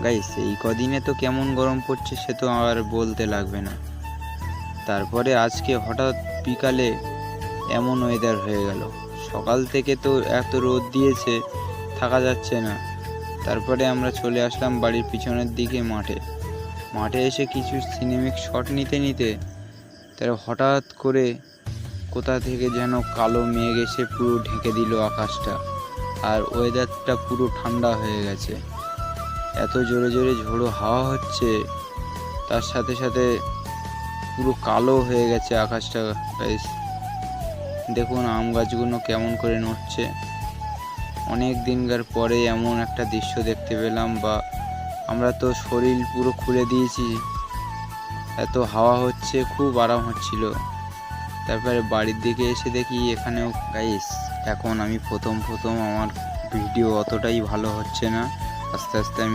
Guys এই কদিনে তো কেমন গরম পড়ছে সে তো আর বলতে লাগবে না। তারপরে আজকে হঠাৎ বিকালে এমন ওয়েদার হয়ে গেল। সকাল থেকে তো এত রোদ দিয়েছে, থাকা যাচ্ছে না। তারপরে আমরা চলে আসলাম বাড়ির পিছনের দিকে মাঠে। মাঠে এসে কিছু সিনেমিক শট নিতে নিতে তার হঠাৎ করে কোথা থেকে যেন কালো মেঘ এসে পুরো ঢেকে দিল আকাশটা, আর ওয়েদারটা পুরো ঠান্ডা হয়ে গেছে। এত জোরে জোরে ঝোড়ো হাওয়া হচ্ছে, তার সাথে সাথে পুরো কালো হয়ে গেছে আকাশটা। গাইস দেখুন আম গাছগুলো কেমন করে নড়ছে। অনেক দিনকার পরে এমন একটা দৃশ্য দেখতে পেলাম, বা আমরা তো শরীর পুরো খুলে দিয়েছি, এত হাওয়া হচ্ছে, খুব আরাম হচ্ছিল। তারপরে বাড়ির দিকে এসে দেখি এখানেও। গাইস এখন আমি প্রথম আমার ভিডিও অতটাই ভালো হচ্ছে না, আস্তে আস্তে আমি